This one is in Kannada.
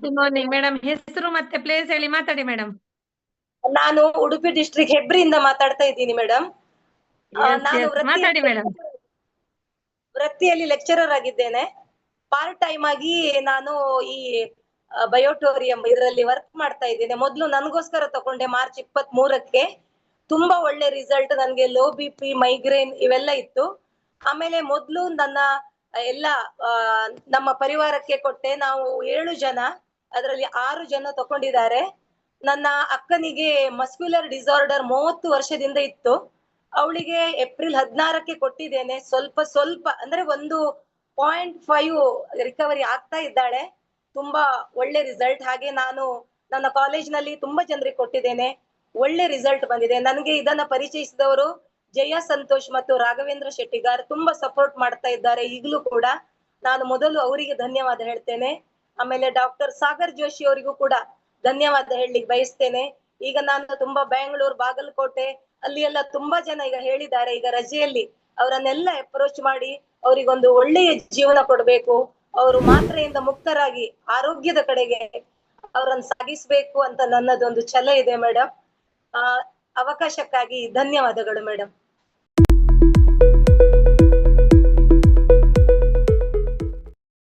Good morning madam. ಹೆಸರು ಮತ್ತೆ ಪ್ಲೇಸ್ ಹೇಳಿ ಮಾತಾಡಿ ಮೇಡಮ್. ನಾನು ಉಡುಪಿ ಡಿಸ್ಟ್ರಿಕ್ಟ್ ಹೆಬ್ರಿಯಿಂದ ಮಾತಾಡ್ತಾ ಇದ್ದೀನಿ ಮೇಡಮ್. ನಾನು ಮಾತಾಡಿ ಮೇಡಮ್. ವೃತ್ತಿಯಲ್ಲಿ ಲೆಕ್ಚರರ್ ಆಗಿದ್ದೇನೆ. ಪಾರ್ಟ್ ಟೈಮ್ ಆಗಿ ನಾನು ಈ ಬಯೋಟೋರಿಯಂ ಇದರಲ್ಲಿ ವರ್ಕ್ ಮಾಡ್ತಾ ಇದ್ದೇನೆ. ಮೊದಲು ನನಗೋಸ್ಕರ ತಗೊಂಡೆ ಮಾರ್ಚ್ 23ಕ್ಕೆ. ತುಂಬಾ ಒಳ್ಳೆ ರಿಸಲ್ಟ್. ನನ್ಗೆ ಲೋ BP, ಮೈಗ್ರೇನ್ ಇವೆಲ್ಲ ಇತ್ತು. ಆಮೇಲೆ ಮೊದ್ಲು ನನ್ನ ಎಲ್ಲ ನಮ್ಮ ಪರಿವಾರಕ್ಕೆ ಕೊಟ್ಟೆ. ನಾವು 7 ಜನ, ಅದರಲ್ಲಿ 6 ಜನ ತಗೊಂಡಿದ್ದಾರೆ. ನನ್ನ ಅಕ್ಕನಿಗೆ ಮಸ್ಕ್ಯುಲರ್ ಡಿಸಾರ್ಡರ್ 30 ವರ್ಷದಿಂದ ಇತ್ತು. ಅವಳಿಗೆ ಏಪ್ರಿಲ್ 16ಕ್ಕೆ ಕೊಟ್ಟಿದ್ದೇನೆ. ಸ್ವಲ್ಪ ಅಂದ್ರೆ 1.5 ರಿಕವರಿ ಆಗ್ತಾ ಇದ್ದಾಳೆ. ತುಂಬಾ ಒಳ್ಳೆ ರಿಸಲ್ಟ್. ಹಾಗೆ ನಾನು ನನ್ನ ಕಾಲೇಜ್ನಲ್ಲಿ ತುಂಬಾ ಜನರಿಗೆ ಕೊಟ್ಟಿದ್ದೇನೆ. ಒಳ್ಳೆ ರಿಸಲ್ಟ್ ಬಂದಿದೆ. ನನಗೆ ಇದನ್ನ ಪರಿಚಯಿಸಿದವರು ಜಯ ಸಂತೋಷ್ ಮತ್ತು ರಾಘವೇಂದ್ರ ಶೆಟ್ಟಿಗಾರ್ ತುಂಬಾ ಸಪೋರ್ಟ್ ಮಾಡ್ತಾ ಇದ್ದಾರೆ ಈಗಲೂ ಕೂಡ. ನಾನು ಮೊದಲು ಅವರಿಗೆ ಧನ್ಯವಾದ ಹೇಳ್ತೇನೆ. ಆಮೇಲೆ ಡಾಕ್ಟರ್ ಸಾಗರ್ ಜೋಶಿ ಅವರಿಗೂ ಕೂಡ ಧನ್ಯವಾದ ಹೇಳಲಿಕ್ಕೆ ಬಯಸ್ತೇನೆ. ಈಗ ನಾನು ತುಂಬಾ ಬೆಂಗಳೂರು, ಬಾಗಲಕೋಟೆ ಅಲ್ಲಿ ಎಲ್ಲ ತುಂಬಾ ಜನ ಈಗ ಹೇಳಿದ್ದಾರೆ, ಈಗ ರಜೆಯಲ್ಲಿ ಅವರನ್ನೆಲ್ಲ ಅಪ್ರೋಚ್ ಮಾಡಿ ಅವರಿಗೊಂದು ಒಳ್ಳೆಯ ಜೀವನ ಕೊಡ್ಬೇಕು, ಅವರು ಮಾತ್ರೆಯಿಂದ ಮುಕ್ತರಾಗಿ ಆರೋಗ್ಯದ ಕಡೆಗೆ ಅವರನ್ನು ಸಾಗಿಸ್ಬೇಕು ಅಂತ ನನ್ನದೊಂದು ಛಲ ಇದೆ ಮೇಡಮ್. ಅವಕಾಶಕ್ಕಾಗಿ ಧನ್ಯವಾದಗಳು ಮೇಡಮ್.